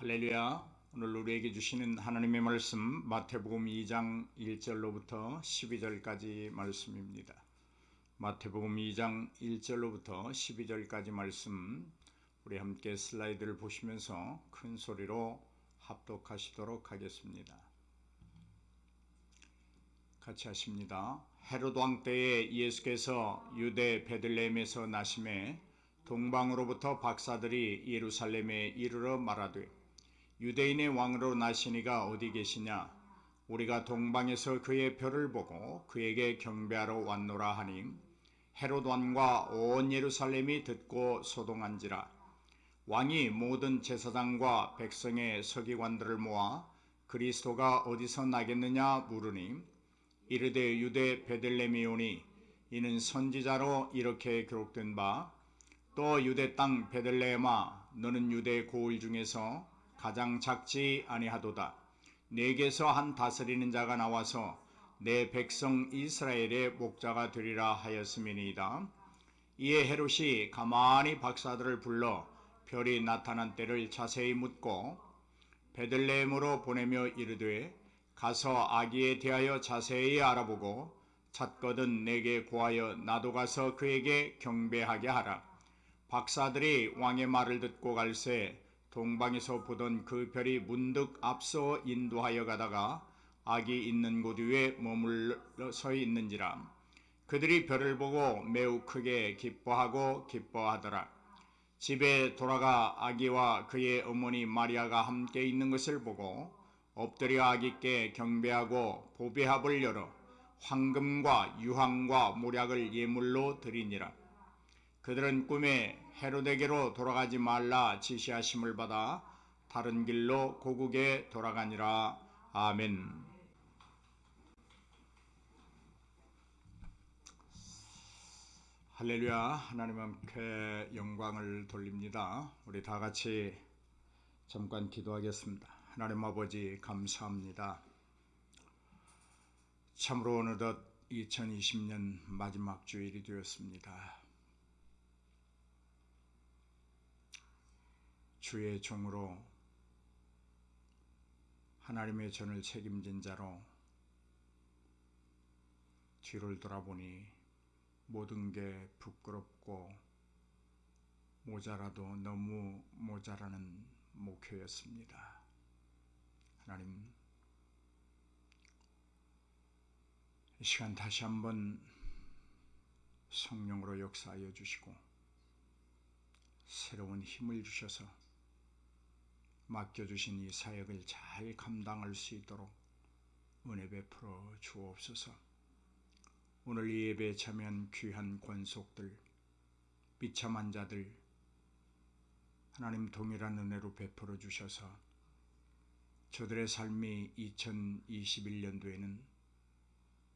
할렐루야. 오늘 우리에게 주시는 하나님의 말씀 마태복음 2장 1절로부터 12절까지 말씀입니다. 마태복음 2장 1절로부터 12절까지 말씀, 우리 함께 슬라이드를 보시면서 큰 소리로 합독하시도록 하겠습니다. 같이 하십니다. 헤롯 왕 때에 예수께서 유대 베들레헴에서 나심에 동방으로부터 박사들이 예루살렘에 이르러 말하되 유대인의 왕으로 나시니가 어디 계시냐? 우리가 동방에서 그의 별을 보고 그에게 경배하러 왔노라 하니 헤롯 왕과 온 예루살렘이 듣고 소동한지라. 왕이 모든 제사장과 백성의 서기관들을 모아 그리스도가 어디서 나겠느냐 물으니 이르되 유대 베들레헴이오니 이는 선지자로 이렇게 기록된 바 또 유대 땅 베들레헴아 너는 유대 고을 중에서 가장 작지 아니하도다. 내게서 한 다스리는 자가 나와서 내 백성 이스라엘의 목자가 되리라 하였음이니이다. 이에 헤롯이 가만히 박사들을 불러 별이 나타난 때를 자세히 묻고 베들레헴으로 보내며 이르되 가서 아기에 대하여 자세히 알아보고 찾거든 내게 고하여 나도 가서 그에게 경배하게 하라. 박사들이 왕의 말을 듣고 갈새 동방에서 보던 그 별이 문득 앞서 인도하여 가다가 아기 있는 곳 위에 머물러 서 있는지라. 그들이 별을 보고 매우 크게 기뻐하더라. 집에 돌아가 아기와 그의 어머니 마리아가 함께 있는 것을 보고 엎드려 아기께 경배하고 보배합을 열어 황금과 유황과 모략을 예물로 드리니라. 그들은 꿈에 헤롯에게로 돌아가지 말라 지시하심을 받아 다른 길로 고국에 돌아가니라. 아멘. 할렐루야. 하나님 함께 영광을 돌립니다. 우리 다 같이 잠깐 기도하겠습니다. 하나님 아버지 감사합니다. 참으로 어느덧 2020년 마지막 주일이 되었습니다. 주의 종으로 하나님의 전을 책임진 자로 뒤를 돌아보니 모든 게 부끄럽고 모자라도 너무 모자라는 목회였습니다. 하나님, 이 시간 다시 한번 성령으로 역사하여 주시고 새로운 힘을 주셔서 맡겨주신 이 사역을 잘 감당할 수 있도록 은혜 베풀어 주옵소서. 오늘 이 예배에 참여한 귀한 권속들, 비참한 자들 하나님 동일한 은혜로 베풀어 주셔서 저들의 삶이 2021년도에는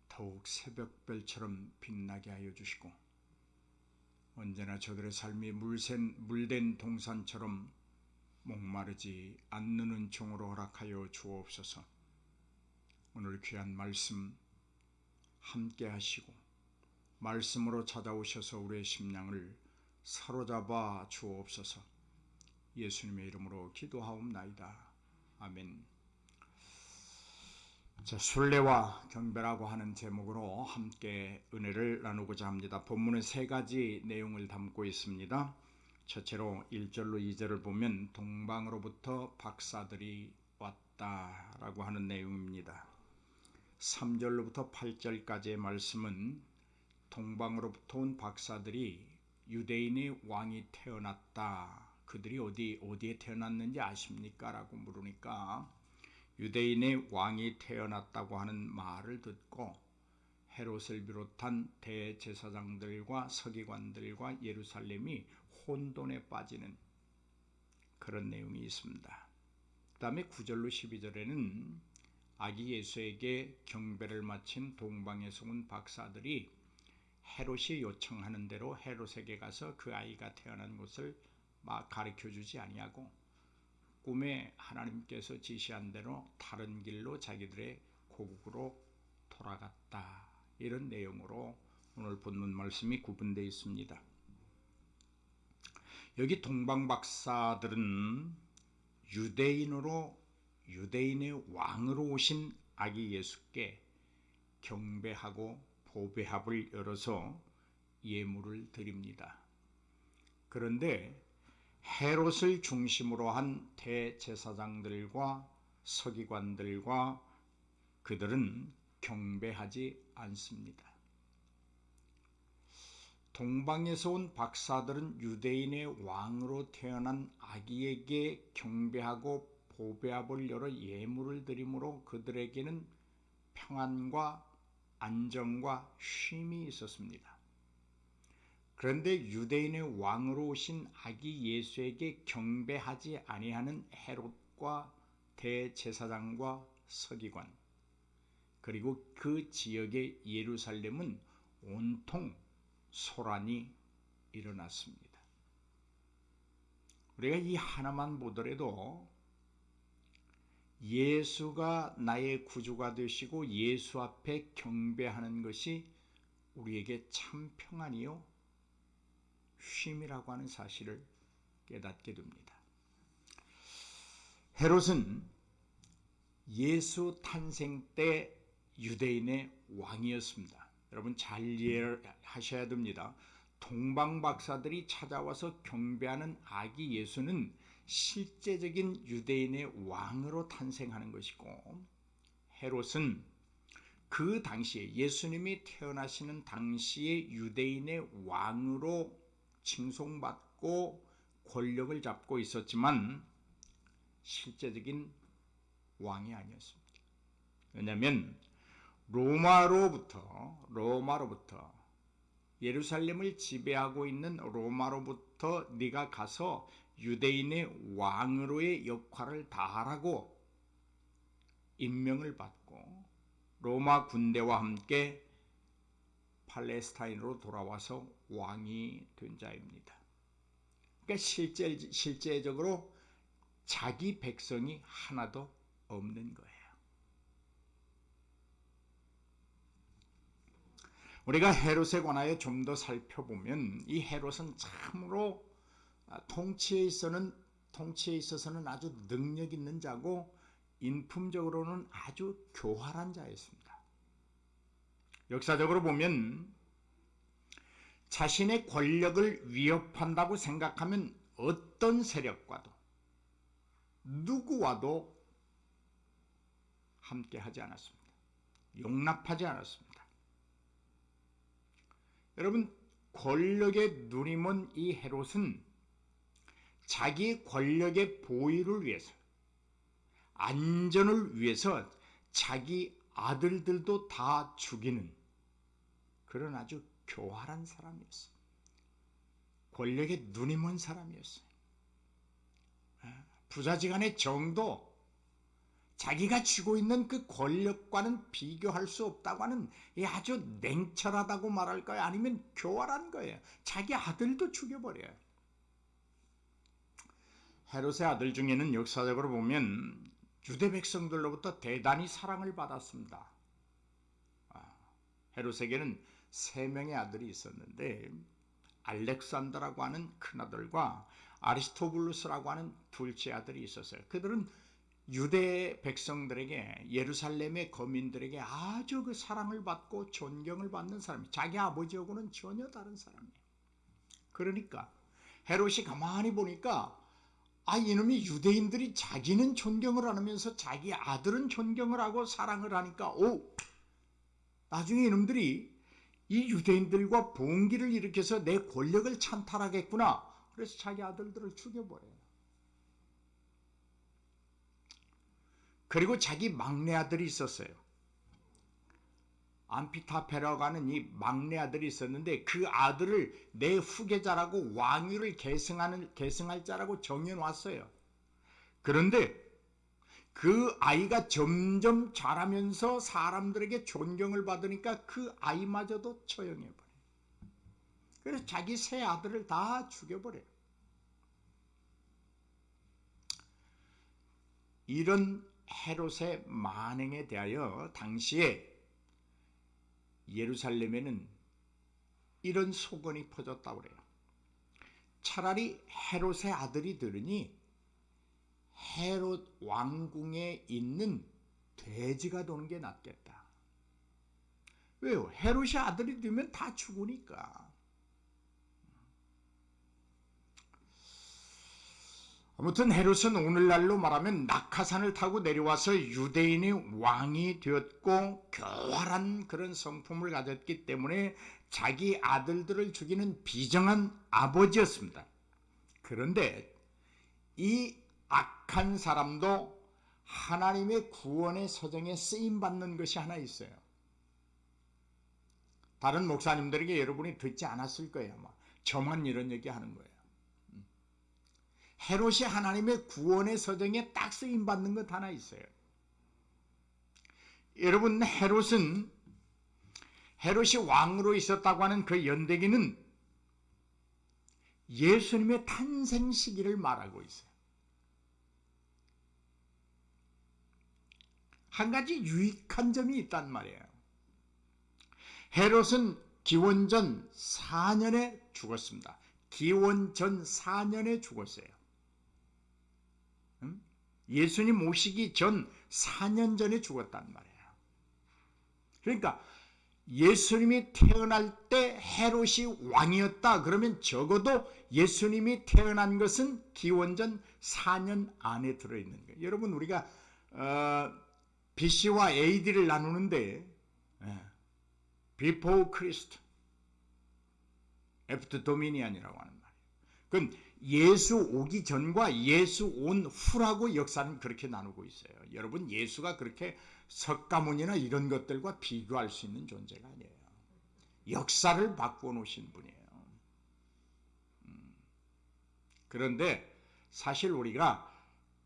더욱 새벽별처럼 빛나게 하여 주시고 언제나 저들의 삶이 물된 동산처럼 목마르지 않는 은총으로 허락하여 주옵소서. 오늘 귀한 말씀 함께 하시고 말씀으로 찾아오셔서 우리의 심령을 사로잡아 주옵소서. 예수님의 이름으로 기도하옵나이다. 아멘. 자, 순례와 경배라고 하는 제목으로 함께 은혜를 나누고자 합니다. 본문은 세 가지 내용을 담고 있습니다. 첫째로 1절로 2절을 보면 동방으로부터 박사들이 왔다라고 하는 내용입니다. 3절로부터 8절까지의 말씀은 동방으로부터 온 박사들이 유대인의 왕이 태어났다. 그들이 어디에 태어났는지 아십니까? 라고 물으니까 유대인의 왕이 태어났다고 하는 말을 듣고 헤롯을 비롯한 대제사장들과 서기관들과 예루살렘이 혼돈에 빠지는 그런 내용이 있습니다. 그 다음에 9절로 12절에는 아기 예수에게 경배를 마친 동방에서 온 박사들이 헤롯이 요청하는 대로 헤롯에게 가서 그 아이가 태어난 곳을 막 가르쳐주지 아니하고 꿈에 하나님께서 지시한 대로 다른 길로 자기들의 고국으로 돌아갔다. 이런 내용으로 오늘 본문 말씀이 구분되어 있습니다. 여기 동방 박사들은 유대인의 왕으로 오신 아기 예수께 경배하고 보배합을 열어서 예물을 드립니다. 그런데 헤롯을 중심으로 한 대제사장들과 서기관들과 그들은 경배하지 않습니다. 동방에서 온 박사들은 유대인의 왕으로 태어난 아기에게 경배하고 보배합을 열어 예물을 드림으로 그들에게는 평안과 안정과 쉼이 있었습니다. 그런데 유대인의 왕으로 오신 아기 예수에게 경배하지 아니하는 헤롯과 대제사장과 서기관, 그리고 그 지역의 예루살렘은 온통 소란이 일어났습니다. 우리가 이 하나만 보더라도 예수가 나의 구주가 되시고 예수 앞에 경배하는 것이 우리에게 참 평안이요 쉼이라고 하는 사실을 깨닫게 됩니다. 헤롯은 예수 탄생 때 유대인의 왕이었습니다. 여러분 잘 이해하셔야 됩니다. 동방 박사들이 찾아와서 경배하는 아기 예수는 실제적인 유대인의 왕으로 탄생하는 것이고, 헤롯은 그 당시에 예수님이 태어나시는 당시에 유대인의 왕으로 칭송받고 권력을 잡고 있었지만 실제적인 왕이 아니었습니다. 왜냐하면 로마로부터 예루살렘을 지배하고 있는 로마로부터 네가 가서 유대인의 왕으로의 역할을 다하라고 임명을 받고 로마 군대와 함께 팔레스타인으로 돌아와서 왕이 된 자입니다. 그러니까 실제적으로 자기 백성이 하나도 없는 거예요. 우리가 헤롯에 관하여 좀 더 살펴보면 이 헤롯은 참으로 통치에 있어서는 아주 능력 있는 자고 인품적으로는 아주 교활한 자였습니다. 역사적으로 보면 자신의 권력을 위협한다고 생각하면 어떤 세력과도 누구와도 함께하지 않았습니다. 용납하지 않았습니다. 여러분, 권력에 눈이 먼 이 헤롯은 자기 권력의 보위를 위해서, 안전을 위해서 자기 아들들도 다 죽이는 그런 아주 교활한 사람이었어요. 권력에 눈이 먼 사람이었어요. 부자지간의 정도, 자기가 쥐고 있는 그 권력과는 비교할 수 없다고 하는 아주 냉철하다고 말할까요? 아니면 교활한 거예요. 자기 아들도 죽여버려요. 헤롯의 아들 중에는 역사적으로 보면 유대 백성들로부터 대단히 사랑을 받았습니다. 헤롯에게는 3명의 아들이 있었는데 알렉산더라고 하는 큰아들과 아리스토블루스라고 하는 둘째 아들이 있었어요. 그들은 유대 백성들에게, 예루살렘의 거민들에게 아주 그 사랑을 받고 존경을 받는 사람이에요. 자기 아버지하고는 전혀 다른 사람이에요. 그러니까 헤롯이 가만히 보니까 이놈이 유대인들이 자기는 존경을 안 하면서 자기 아들은 존경을 하고 사랑을 하니까 나중에 이놈들이 이 유대인들과 봉기를 일으켜서 내 권력을 찬탈하겠구나. 그래서 자기 아들들을 죽여버려요. 그리고 자기 막내 아들이 있었어요. 안피타페라고 하는 이 막내 아들이 있었는데 그 아들을 내 후계자라고 왕위를 계승할 자라고 정해놨어요. 그런데 그 아이가 점점 자라면서 사람들에게 존경을 받으니까 그 아이마저도 처형해버려요. 그래서 자기 세 아들을 다 죽여버려요. 이런 헤롯의 만행에 대하여 당시에 예루살렘에는 이런 소문이 퍼졌다고 그래요. 차라리 헤롯의 아들이 들으니 헤롯 왕궁에 있는 돼지가 도는 게 낫겠다. 왜요? 헤롯이 아들이 되면 다 죽으니까. 아무튼 헤롯은 오늘날로 말하면 낙하산을 타고 내려와서 유대인의 왕이 되었고 교활한 그런 성품을 가졌기 때문에 자기 아들들을 죽이는 비정한 아버지였습니다. 그런데 이 악한 사람도 하나님의 구원의 서정에 쓰임받는 것이 하나 있어요. 다른 목사님들에게 여러분이 듣지 않았을 거예요. 아마 저만 이런 얘기 하는 거예요. 헤롯이 하나님의 구원의 서정에 딱 쓰임받는 것 하나 있어요. 여러분, 헤롯이 왕으로 있었다고 하는 그 연대기는 예수님의 탄생 시기를 말하고 있어요. 한 가지 유익한 점이 있단 말이에요. 헤롯은 기원전 4년에 죽었습니다. 기원전 4년에 죽었어요. 예수님 오시기 전 4년 전에 죽었단 말이에요. 그러니까 예수님이 태어날 때 헤롯이 왕이었다 그러면 적어도 예수님이 태어난 것은 기원전 4년 안에 들어있는 거예요. 여러분, 우리가 BC와 AD를 나누는데 Before Christ, After Dominion이라고 하는 말이에요. 그건 예수 오기 전과 예수 온 후라고 역사는 그렇게 나누고 있어요. 여러분, 예수가 그렇게 석가모니나 이런 것들과 비교할 수 있는 존재가 아니에요. 역사를 바꿔 놓으신 분이에요. 그런데 사실 우리가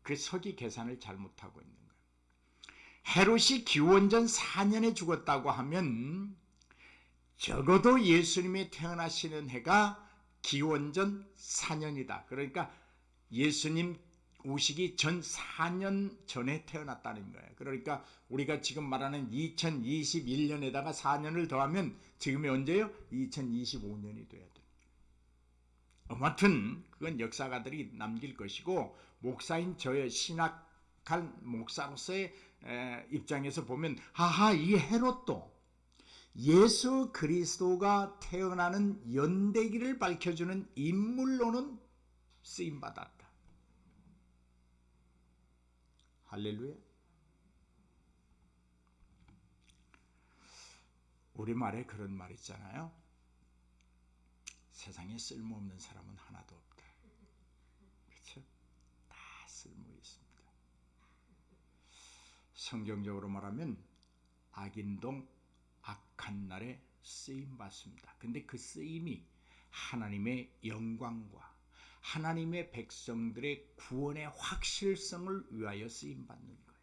그 서기 계산을 잘못하고 있는 거예요. 헤롯이 기원전 4년에 죽었다고 하면 적어도 예수님이 태어나시는 해가 기원전 4년이다. 그러니까 예수님 오시기 전 4년 전에 태어났다는 거예요. 그러니까 우리가 지금 말하는 2021년에다가 4년을 더하면 지금이 언제요? 2025년이 돼야 돼요. 아무튼 그건 역사가들이 남길 것이고 목사인 저의 신학한 목사로서의 입장에서 보면 하하, 이 헤롯도 예수 그리스도가 태어나는 연대기를 밝혀주는 인물로는 쓰임받았다. 할렐루야. 우리말에 그런 말 있잖아요. 세상에 쓸모없는 사람은 하나도 없다. 그렇죠? 다 쓸모 있습니다. 성경적으로 말하면 악인동 악한 날에 쓰임 받습니다. 근데 그 쓰임이 하나님의 영광과 하나님의 백성들의 구원의 확실성을 위하여 쓰임 받는 거예요.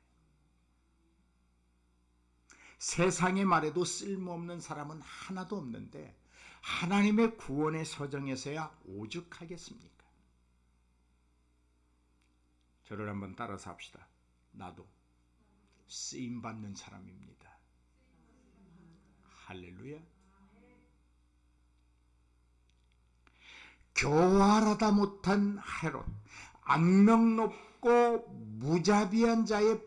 세상에 말해도 쓸모없는 사람은 하나도 없는데 하나님의 구원의 서정에서야 오죽하겠습니까? 저를 한번 따라서 합시다. 나도 쓰임 받는 사람입니다. 할렐루야. 교활하다 못한 헤롯, 악명 높고 무자비한 자의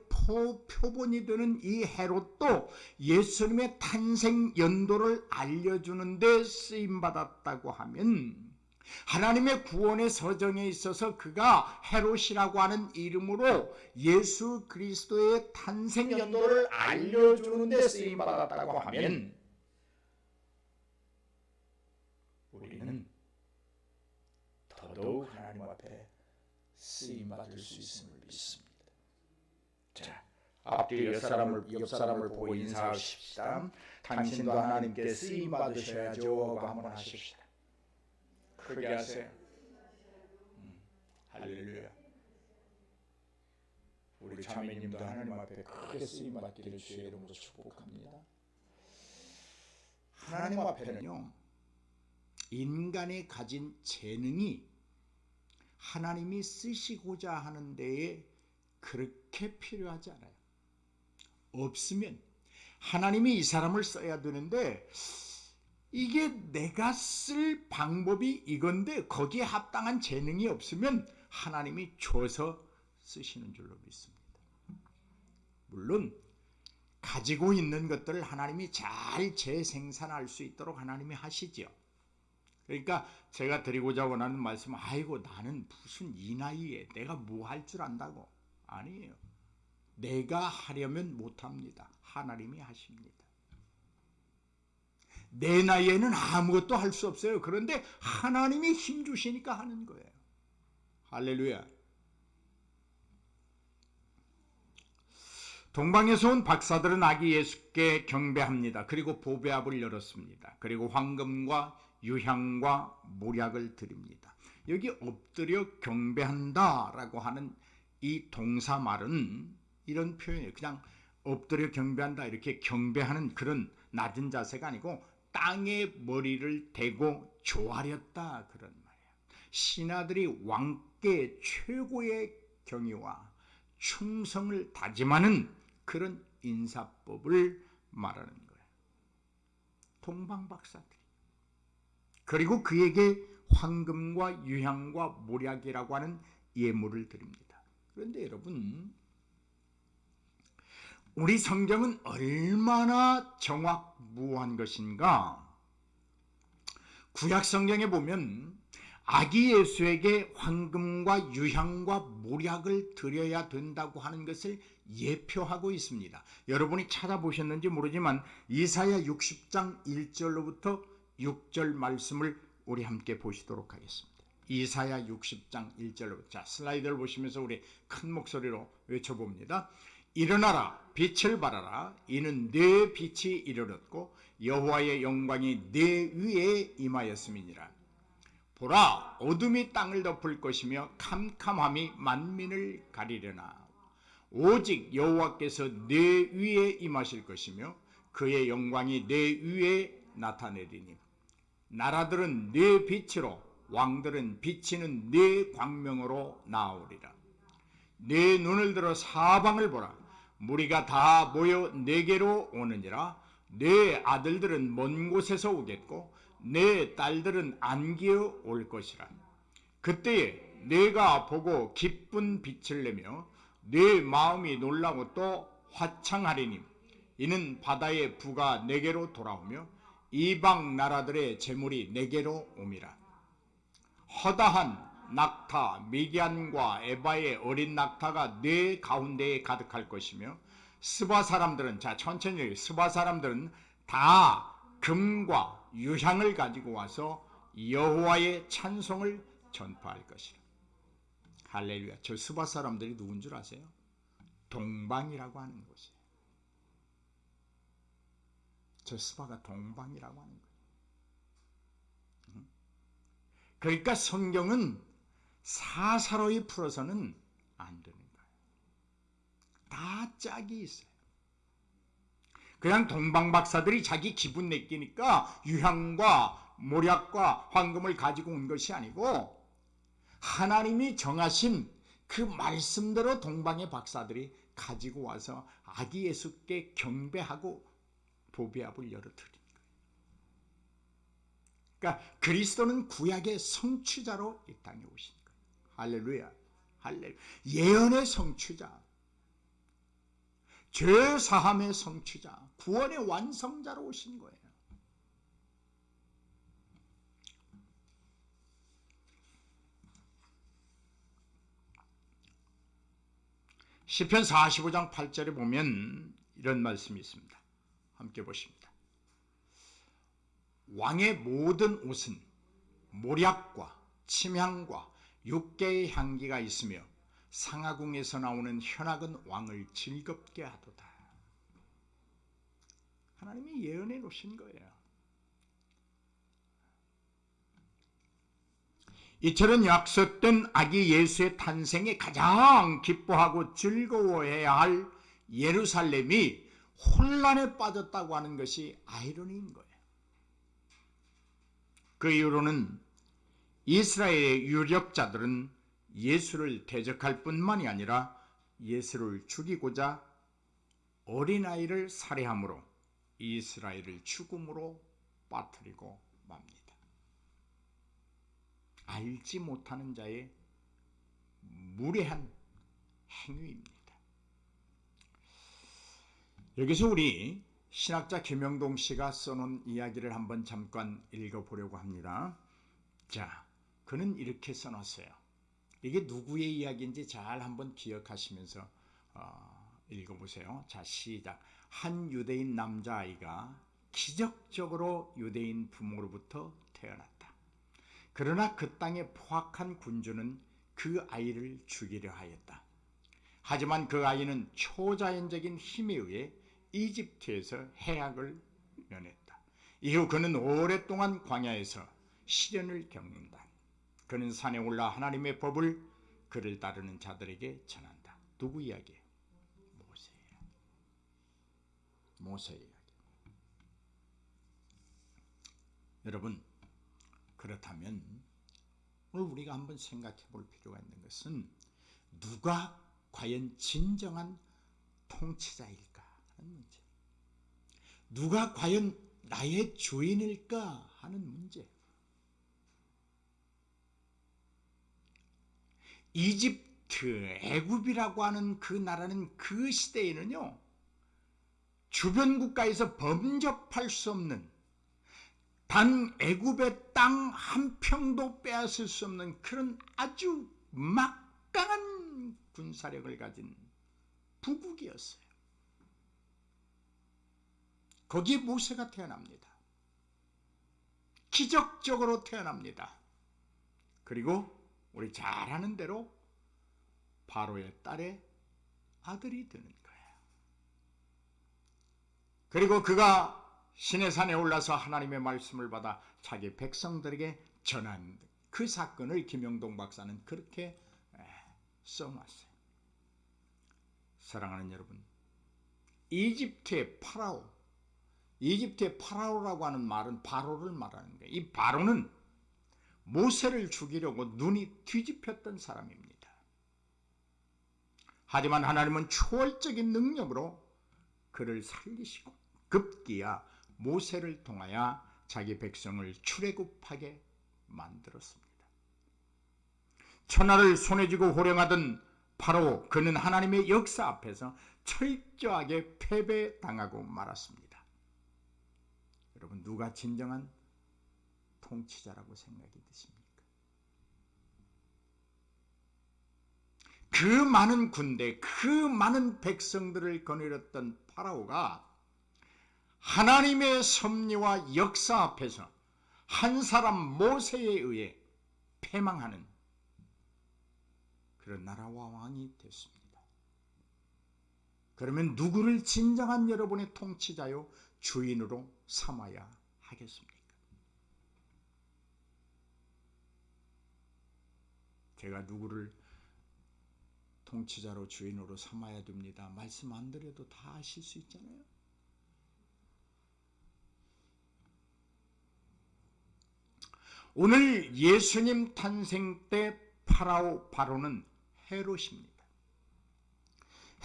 표본이 되는 이 헤롯도 예수님의 탄생 연도를 알려주는 데 쓰임받았다고 하면 하나님의 구원의 서정에 있어서 그가 헤롯이라고 하는 이름으로 예수 그리스도의 탄생 연도를 알려주는 데 쓰임받았다고 하면 우리는 더더욱 하나님 앞에 쓰임받을 수 있음을 믿습니다. 자, 앞뒤 옆 사람을 보고 인사하십시다. 당신도 하나님께 쓰임받으셔야죠 하고 한번 하십시다. 크게 하세요. 할렐루야. 우리 자매님도 하나님 앞에 크게 쓰임받기를 주의 이름으로 축복합니다. 하나님 앞에는요, 인간이 가진 재능이 하나님이 쓰시고자 하는 데에 그렇게 필요하지 않아요. 없으면 하나님이 이 사람을 써야 되는데 이게 내가 쓸 방법이 이건데 거기에 합당한 재능이 없으면 하나님이 줘서 쓰시는 줄로 믿습니다. 물론 가지고 있는 것들을 하나님이 잘 재생산할 수 있도록 하나님이 하시지요. 그러니까 제가 드리고자 원하는 말씀은 아이고 나는 무슨 이 나이에 내가 뭐 할 줄 안다고. 아니에요. 내가 하려면 못합니다. 하나님이 하십니다. 내 나이에는 아무것도 할 수 없어요. 그런데 하나님이 힘 주시니까 하는 거예요. 할렐루야. 동방에서 온 박사들은 아기 예수께 경배합니다. 그리고 보배압을 열었습니다. 그리고 황금과 유향과 몰약을 드립니다. 여기 엎드려 경배한다 라고 하는 이 동사 말은 이런 표현이에요. 그냥 엎드려 경배한다 이렇게 경배하는 그런 낮은 자세가 아니고 땅에 머리를 대고 조아렸다 그런 말이에요. 신하들이 왕께 최고의 경의와 충성을 다짐하는 그런 인사법을 말하는 거예요. 동방박사들이. 그리고 그에게 황금과 유향과 몰약이라고 하는 예물을 드립니다. 그런데 여러분, 우리 성경은 얼마나 정확무한 것인가? 구약 성경에 보면 아기 예수에게 황금과 유향과 몰약을 드려야 된다고 하는 것을 예표하고 있습니다. 여러분이 찾아보셨는지 모르지만 이사야 60장 1절로부터 6절 말씀을 우리 함께 보시도록 하겠습니다. 이사야 60장 1절로부터. 자, 슬라이드를 보시면서 우리 큰 목소리로 외쳐봅니다. 일어나라, 빛을 발하라. 이는 내 빛이 이르렀고 여호와의 영광이 내 위에 임하였음이니라. 보라, 어둠이 땅을 덮을 것이며 캄캄함이 만민을 가리려나. 오직 여호와께서 내 위에 임하실 것이며 그의 영광이 내 위에 나타내리니. 나라들은 내 빛으로, 왕들은 비치는 내 광명으로 나오리라. 내 눈을 들어 사방을 보라. 무리가 다 모여 내게로 오느니라. 내 아들들은 먼 곳에서 오겠고 내 딸들은 안기어 올 것이라. 그때에 내가 보고 기쁜 빛을 내며 내 마음이 놀라고 또 화창하리니. 이는 바다의 부가 내게로 돌아오며 이방 나라들의 재물이 내게로 옴이라. 허다한 낙타 미디안과 에바의 어린 낙타가 내 가운데에 가득할 것이며 스바 사람들은, 자 천천히, 스바 사람들은 다 금과 유향을 가지고 와서 여호와의 찬송을 전파할 것이라. 할렐루야. 저 스바 사람들이 누군 줄 아세요? 동방이라고 하는 곳이에요. 저 스바가 동방이라고 하는 거예요. 그러니까 성경은 사사로이 풀어서는 안 되는 거예요. 다 짝이 있어요. 그냥 동방박사들이 자기 기분 내끼니까 유향과 몰약과 황금을 가지고 온 것이 아니고 하나님이 정하신 그 말씀대로 동방의 박사들이 가지고 와서 아기 예수께 경배하고 보배압을 열어드린 거예요. 그러니까 그리스도는 구약의 성취자로 이 땅에 오신 거예요. 할렐루야. 할렐루야. 예언의 성취자, 죄 사함의 성취자, 구원의 완성자로 오신 거예요. 시편 45장 8절에 보면 이런 말씀이 있습니다. 함께 보십니다. 왕의 모든 옷은 몰약과 침향과 육개의 향기가 있으며 상하궁에서 나오는 현악은 왕을 즐겁게 하도다. 하나님이 예언해 놓으신 거예요. 이처럼 약속된 아기 예수의 탄생에 가장 기뻐하고 즐거워해야 할 예루살렘이 혼란에 빠졌다고 하는 것이 아이러니인 거예요. 그 이후로는 이스라엘의 유력자들은 예수를 대적할 뿐만이 아니라 예수를 죽이고자 어린아이를 살해함으로 이스라엘을 죽음으로 빠뜨리고 맙니다. 알지 못하는 자의 무례한 행위입니다. 여기서 우리 신학자 김영동 씨가 써놓은 이야기를 한번 잠깐 읽어보려고 합니다. 자, 그는 이렇게 써놨어요. 이게 누구의 이야기인지 잘 한번 기억하시면서 읽어보세요. 자, 시작. 한 유대인 남자아이가 기적적으로 유대인 부모로부터 태어났다. 그러나 그 땅에 포악한 군주는 그 아이를 죽이려 하였다. 하지만 그 아이는 초자연적인 힘에 의해 이집트에서 해악을 면했다. 이후 그는 오랫동안 광야에서 시련을 겪는다. 그는 산에 올라 하나님의 법을 그를 따르는 자들에게 전한다. 누구 이야기예요? 모세 이야기. 여러분, 그렇다면 오늘 우리가 한번 생각해 볼 필요가 있는 것은 누가 과연 진정한 통치자일까 하는 문제, 누가 과연 나의 주인일까 하는 문제. 이집트, 애굽이라고 하는 그 나라는 그 시대에는요, 주변 국가에서 범접할 수 없는, 단 애굽의 땅 한 평도 빼앗을 수 없는 그런 아주 막강한 군사력을 가진 부국이었어요. 거기에 모세가 태어납니다. 기적적으로 태어납니다. 그리고 우리 잘 아는 대로 바로의 딸의 아들이 되는 거예요. 그리고 그가 시내산에 올라서 하나님의 말씀을 받아 자기 백성들에게 전한 그 사건을 김영동 박사는 그렇게 써놨어요. 사랑하는 여러분, 이집트의 파라오라고 하는 말은 바로를 말하는 거예요. 이 바로는 모세를 죽이려고 눈이 뒤집혔던 사람입니다. 하지만 하나님은 초월적인 능력으로 그를 살리시고 급기야 모세를 통하여 자기 백성을 출애굽하게 만들었습니다. 천하를 손에 쥐고 호령하던 바로 그는 하나님의 역사 앞에서 철저하게 패배당하고 말았습니다. 여러분, 누가 진정한 통치자라고 생각이 드십니까? 그 많은 군대, 그 많은 백성들을 거느렸던 파라오가 하나님의 섭리와 역사 앞에서 한 사람 모세에 의해 패망하는 그런 나라와 왕이 됐습니다. 그러면 누구를 진정한 여러분의 통치자요 주인으로 삼아야 하겠습니까? 제가 누구를 통치자로 주인으로 삼아야 됩니다 말씀 안 드려도 다 아실 수 있잖아요. 오늘 예수님 탄생 때 파라오 바로는 헤롯입니다.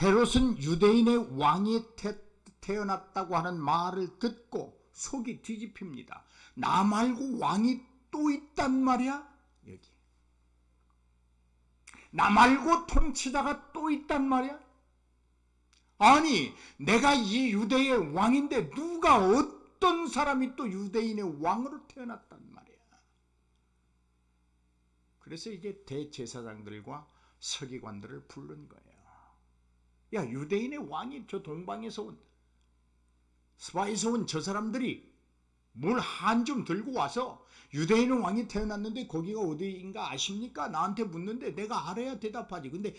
헤롯은 유대인의 왕이 태어났다고 하는 말을 듣고 속이 뒤집힙니다. 나 말고 왕이 또 있단 말이야? 여기. 나 말고 통치자가 또 있단 말이야? 아니, 내가 이 유대의 왕인데 누가 어떤 사람이 또 유대인의 왕으로 태어났단 말이야? 그래서 이게 대제사장들과 서기관들을 부른 거예요. 야, 유대인의 왕이 저 동방에서 온, 스바에서 온 저 사람들이 뭘 한 좀 들고 와서 유대인의 왕이 태어났는데 거기가 어디인가 아십니까? 나한테 묻는데 내가 알아야 대답하지. 근데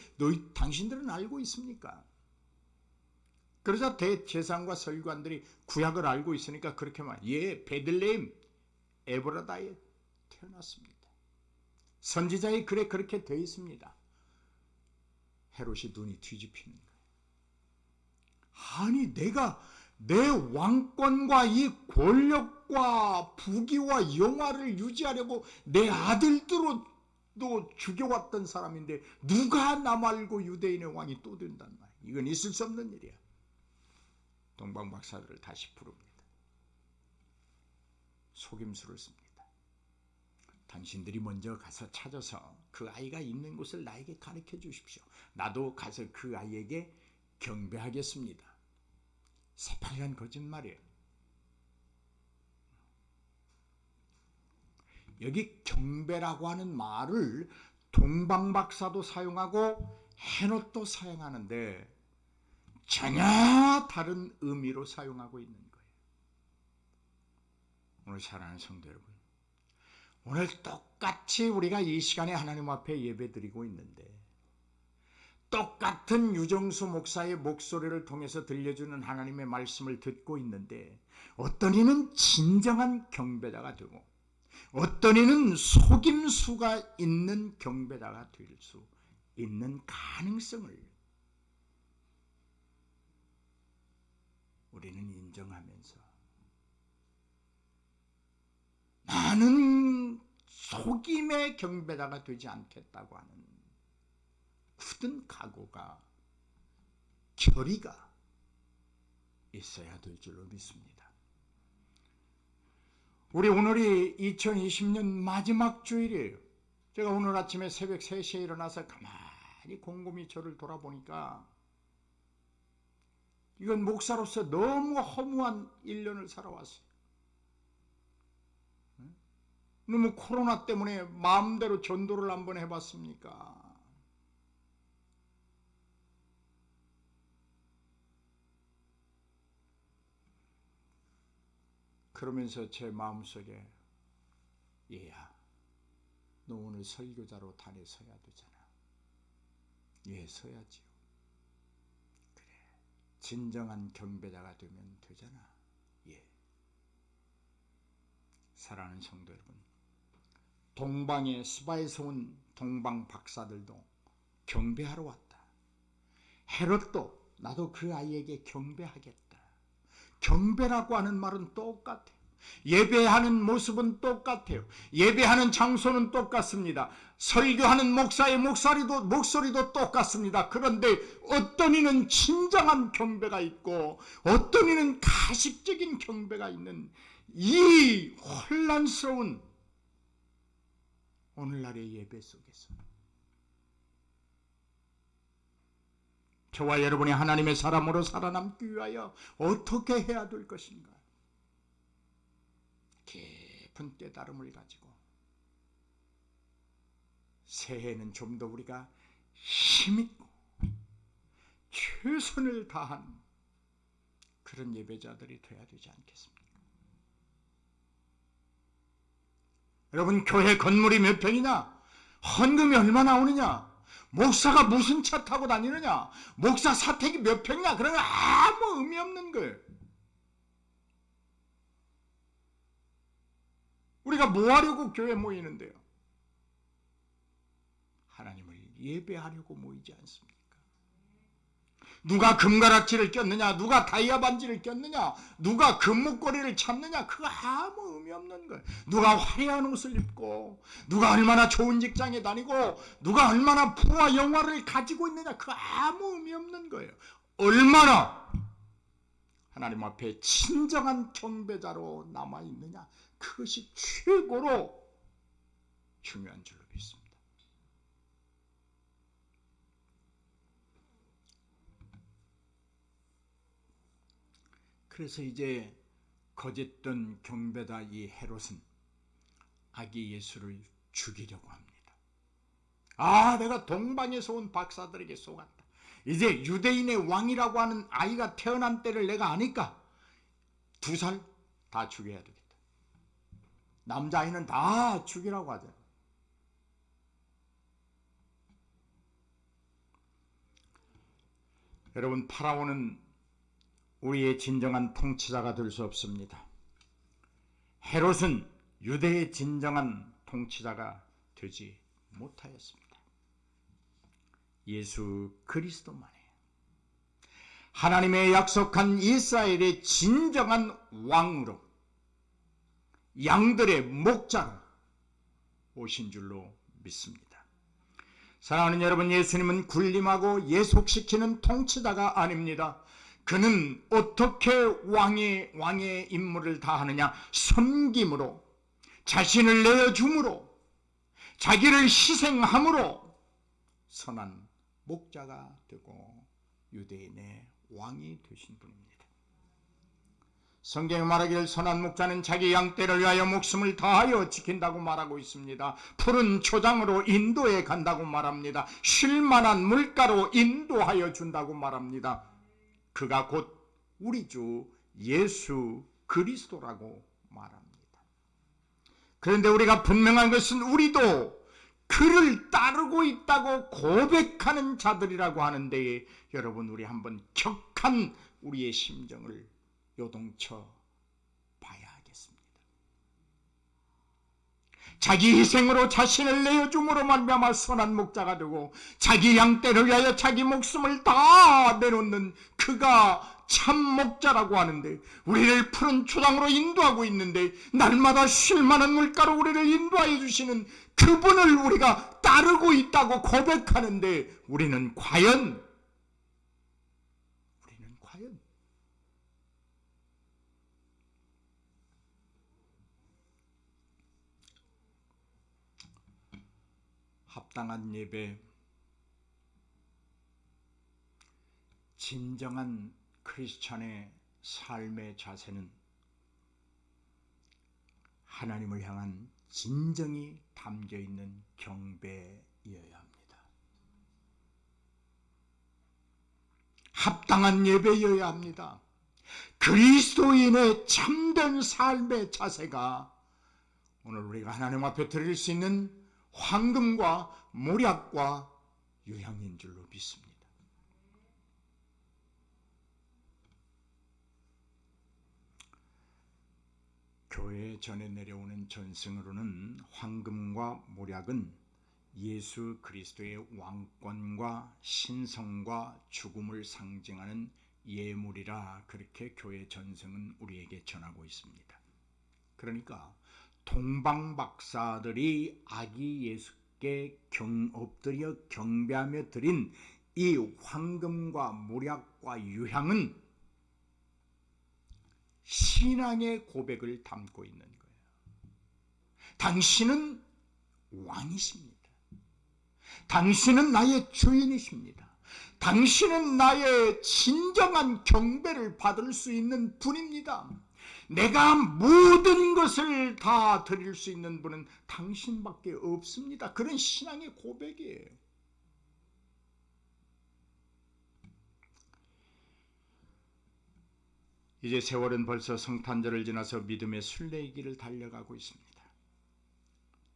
당신들은 알고 있습니까? 그러자 대제사장과 서기관들이 구약을 알고 있으니까 그렇게 말, 예, 베들레헴 에브라다에 태어났습니다. 선지자의 글에 그렇게 되어 있습니다. 헤롯이 눈이 뒤집히는 거예요. 아니, 내가 내 왕권과 이 권력과 부귀와 영화를 유지하려고 내 아들들도 죽여왔던 사람인데 누가 나 말고 유대인의 왕이 또 된단 말이야. 이건 있을 수 없는 일이야. 동방박사들을 다시 부릅니다. 속임수를 씁니다. 당신들이 먼저 가서 찾아서 그 아이가 있는 곳을 나에게 가르쳐 주십시오. 나도 가서 그 아이에게 경배하겠습니다. 새빨간 거짓말이에요. 여기 경배라고 하는 말을 동방박사도 사용하고 헤롯도 사용하는데 전혀 다른 의미로 사용하고 있는 거예요. 오늘 사랑하는 성도 여러분, 오늘 똑같이 우리가 이 시간에 하나님 앞에 예배드리고 있는데 똑같은 유정수 목사의 목소리를 통해서 들려주는 하나님의 말씀을 듣고 있는데 어떤 이는 진정한 경배자가 되고 어떤 이는 속임수가 있는 경배자가 될 수 있는 가능성을 우리는 인정하면서 나는 속임의 경배자가 되지 않겠다고 하는 굳은 각오가 결의가 있어야 될 줄로 믿습니다. 우리 오늘이 2020년 마지막 주일이에요. 제가 오늘 아침에 새벽 3시에 일어나서 가만히 곰곰이 저를 돌아보니까 이건 목사로서 너무 허무한 1년을 살아왔어요. 너무 코로나 때문에 마음대로 전도를 한번 해봤습니까? 그러면서 제 마음속에 얘야, 너 오늘 설교자로 단에 서야 되잖아. 예, 서야지요. 그래, 진정한 경배자가 되면 되잖아. 예. 사랑하는 성도 여러분, 동방의 스바에서 온 동방 박사들도 경배하러 왔다. 헤롯도 나도 그 아이에게 경배하겠다. 경배라고 하는 말은 똑같아요. 예배하는 모습은 똑같아요. 예배하는 장소는 똑같습니다. 설교하는 목사의 목소리도 똑같습니다. 그런데 어떤 이는 진정한 경배가 있고 어떤 이는 가식적인 경배가 있는 이 혼란스러운 오늘날의 예배 속에서 저와 여러분이 하나님의 사람으로 살아남기 위하여 어떻게 해야 될 것인가? 깊은 깨달음을 가지고 새해에는 좀 더 우리가 힘있고 최선을 다한 그런 예배자들이 되어야 되지 않겠습니까? 여러분, 교회 건물이 몇 평이냐? 헌금이 얼마 나오느냐? 목사가 무슨 차 타고 다니느냐? 목사 사택이 몇 평이냐? 그런 거 아무 의미 없는 거예요. 우리가 뭐 하려고 교회 모이는데요? 하나님을 예배하려고 모이지 않습니까? 누가 금가락지를 꼈느냐, 누가 다이아 반지를 꼈느냐, 누가 금목걸이를 찾느냐, 그거 아무 의미 없는 거예요. 누가 화려한 옷을 입고, 누가 얼마나 좋은 직장에 다니고, 누가 얼마나 부와 영화를 가지고 있느냐, 그거 아무 의미 없는 거예요. 얼마나 하나님 앞에 진정한 경배자로 남아있느냐, 그것이 최고로 중요한 줄로 믿습니다. 그래서 이제 거짓된 경배자 이 헤롯은 아기 예수를 죽이려고 합니다. 아, 내가 동방에서 온 박사들에게 속았다. 이제 유대인의 왕이라고 하는 아이가 태어난 때를 내가 아니까 2살 다 죽여야 되겠다. 남자아이는 다 죽이라고 하잖아요. 여러분, 파라오는 우리의 진정한 통치자가 될 수 없습니다. 헤롯은 유대의 진정한 통치자가 되지 못하였습니다. 예수 그리스도만이 하나님의 약속한 이스라엘의 진정한 왕으로 양들의 목자로 오신 줄로 믿습니다. 사랑하는 여러분, 예수님은 군림하고 예속시키는 통치자가 아닙니다. 그는 어떻게 왕의 임무를 다하느냐? 섬김으로, 자신을 내어줌으로, 자기를 희생함으로 선한 목자가 되고 유대인의 왕이 되신 분입니다. 성경에 말하기를 선한 목자는 자기 양떼를 위하여 목숨을 다하여 지킨다고 말하고 있습니다. 푸른 초장으로 인도해 간다고 말합니다. 쉴만한 물가로 인도하여 준다고 말합니다. 그가 곧 우리 주 예수 그리스도라고 말합니다. 그런데 우리가 분명한 것은 우리도 그를 따르고 있다고 고백하는 자들이라고 하는데, 여러분, 우리 한번 격한 우리의 심정을 요동쳐 봐야 하겠습니다. 자기 희생으로 자신을 내어줌으로 말미암아 선한 목자가 되고 자기 양떼를 위하여 자기 목숨을 다 내놓는 그가 참 목자라고 하는데, 우리를 푸른 초장으로 인도하고 있는데, 날마다 쉴 만한 물가로 우리를 인도하여 주시는 그분을 우리가 따르고 있다고 고백하는데, 우리는 과연 합당한 예배, 진정한 크리스찬의 삶의 자세는 하나님을 향한 진정이 담겨 있는 경배여야 합니다. 합당한 예배여야 합니다. 그리스도인의 참된 삶의 자세가 오늘 우리가 하나님 앞에 드릴 수 있는 황금과 모략과 유향인 줄로 믿습니다. 교회에 전해 내려오는 전승으로는 황금과 모략은 예수 그리스도의 왕권과 신성과 죽음을 상징하는 예물이라, 그렇게 교회 전승은 우리에게 전하고 있습니다. 그러니까 동방박사들이 아기 예수께 엎드려 경배하며 드린 이 황금과 모략과 유향은 신앙의 고백을 담고 있는 거예요. 당신은 왕이십니다. 당신은 나의 주인이십니다. 당신은 나의 진정한 경배를 받을 수 있는 분입니다. 내가 모든 것을 다 드릴 수 있는 분은 당신밖에 없습니다. 그런 신앙의 고백이에요. 이제 세월은 벌써 성탄절을 지나서 믿음의 순례의 길을 달려가고 있습니다.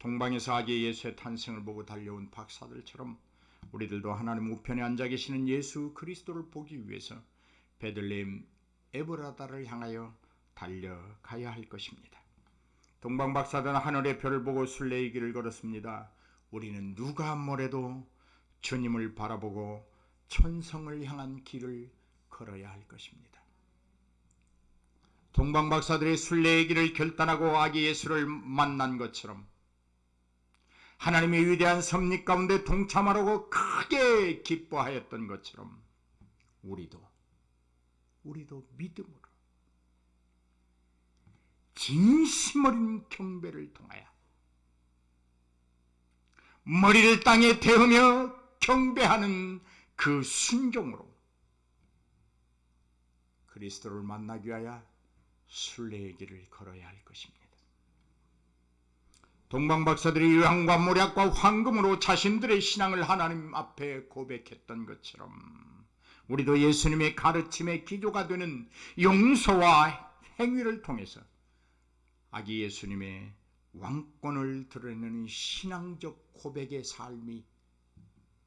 동방에서 아기 예수의 탄생을 보고 달려온 박사들처럼 우리들도 하나님 우편에 앉아 계시는 예수 그리스도를 보기 위해서 베들레헴 에브라다를 향하여 달려가야 할 것입니다. 동방 박사들은 하늘의 별을 보고 순례의 길을 걸었습니다. 우리는 누가 뭐래도 주님을 바라보고 천성을 향한 길을 걸어야 할 것입니다. 동방 박사들의 순례의 길을 결단하고 아기 예수를 만난 것처럼 하나님의 위대한 섭리 가운데 동참하라고 크게 기뻐하였던 것처럼 우리도 믿음으로 진심 어린 경배를 통하여 머리를 땅에 대으며 경배하는 그 순종으로 그리스도를 만나기 위하여 순례의 길을 걸어야 할 것입니다. 동방박사들이 유향과 모략과 황금으로 자신들의 신앙을 하나님 앞에 고백했던 것처럼 우리도 예수님의 가르침의 기조가 되는 용서와 행위를 통해서 아기 예수님의 왕권을 드러내는 신앙적 고백의 삶이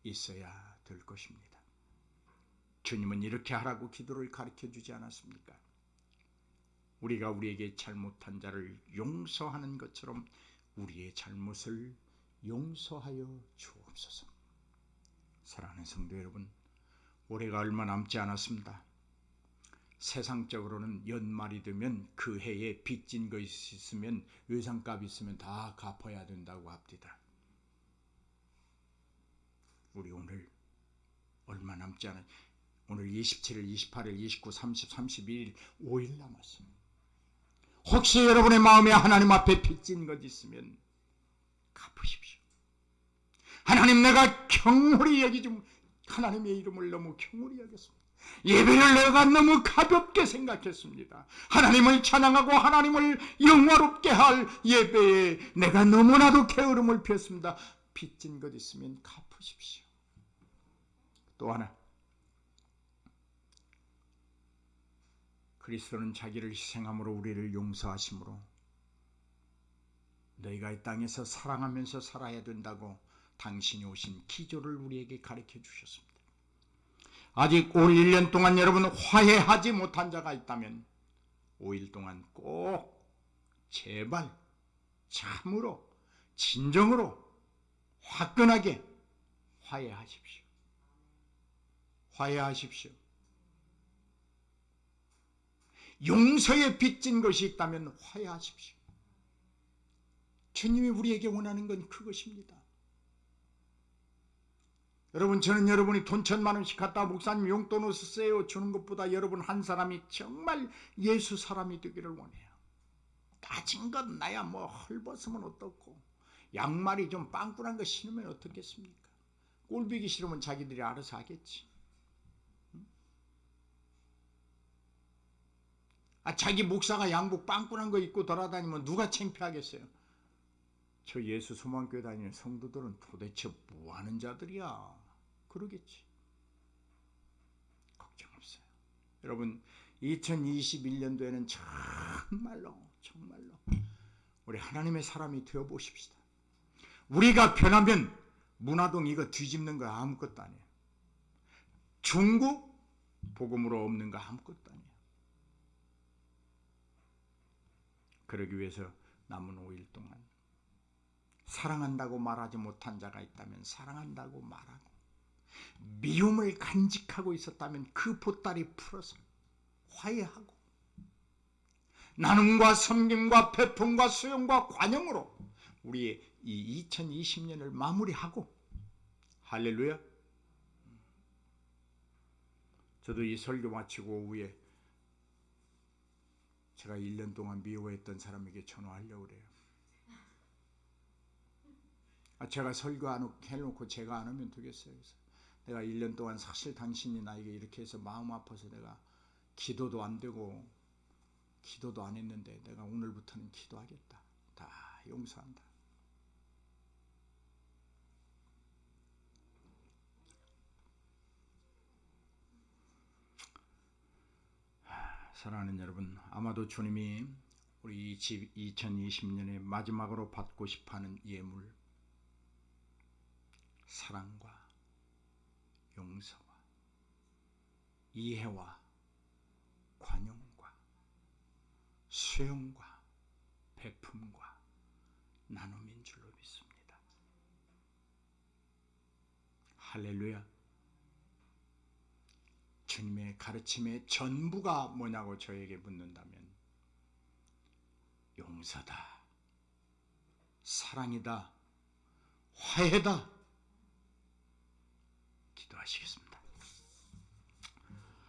있어야 될 것입니다. 주님은 이렇게 하라고 기도를 가르쳐 주지 않았습니까? 우리가 우리에게 잘못한 자를 용서하는 것처럼 우리의 잘못을 용서하여 주옵소서. 사랑하는 성도 여러분, 올해가 얼마 남지 않았습니다. 세상적으로는 연말이 되면 그 해에 빚진 거 있으면 외상값 있으면 다 갚아야 된다고 합니다. 우리 오늘 얼마 남지 않아, 오늘 27일, 28일, 29, 30, 31일 5일 남았습니다. 혹시 여러분의 마음에 하나님 앞에 빚진 것 있으면 갚으십시오. 하나님, 내가 경홀히 여기지, 하나님의 이름을 너무 경홀히 여겼습니다. 예배를 내가 너무 가볍게 생각했습니다. 하나님을 찬양하고 하나님을 영화롭게 할 예배에 내가 너무나도 게으름을 피웠습니다. 빚진 것 있으면 갚으십시오. 또 하나, 그리스도는 자기를 희생함으로 우리를 용서하심으로 너희가 이 땅에서 사랑하면서 살아야 된다고 당신이 오신 기조를 우리에게 가르쳐 주셨습니다. 아직 올 1년 동안 여러분 화해하지 못한 자가 있다면 5일 동안 꼭 제발 참으로 진정으로 화끈하게 화해하십시오. 화해하십시오. 용서에 빚진 것이 있다면 화해하십시오. 주님이 우리에게 원하는 건 그것입니다. 여러분, 저는 여러분이 돈 1,000만 원씩 갖다 목사님 용돈 쓰세요 주는 것보다 여러분 한 사람이 정말 예수 사람이 되기를 원해요. 가진 것 나야 뭐 헐벗으면 어떻고, 양말이 좀 빵꾸난 거 신으면 어떻겠습니까? 꼴보기 싫으면 자기들이 알아서 하겠지. 자기 목사가 양복 빵꾸난 거 입고 돌아다니면 누가 창피하겠어요? 저 예수 소망교회 다니는 성도들은 도대체 뭐하는 자들이야? 그러겠지. 걱정 없어요. 여러분, 2021년도에는 정말로 우리 하나님의 사람이 되어보십시다. 우리가 변하면 문화동 이거 뒤집는 거 아무것도 아니에요. 중국 복음으로 없는 거 아무것도 아니에요. 그러기 위해서 남은 5일 동안 사랑한다고 말하지 못한 자가 있다면 사랑한다고 말하고, 미움을 간직하고 있었다면 그 보따리 풀어서 화해하고, 나눔과 섬김과 배품과 수용과 관용으로 우리의 이 2020년을 마무리하고, 할렐루야. 저도 이 설교 마치고 오후에 제가 1년 동안 미워했던 사람에게 전화하려고 그래요. 제가 설교 안 해놓고 제가 안 하면 되겠어요. 그래서 내가 1년 동안 사실 당신이 나에게 이렇게 해서 마음 아파서 내가 기도도 안 되고 기도도 안 했는데 내가 오늘부터는 기도하겠다. 다 용서한다. 사랑하는 여러분, 아마도 주님이 우리 2020년에 마지막으로 받고 싶어하는 예물, 사랑과 용서와 이해와 관용과 수용과 배품과 나눔인 줄로 믿습니다. 할렐루야. 주님의 가르침의 전부가 뭐냐고 저에게 묻는다면 용서다, 사랑이다, 화해다. 기도하시겠습니다.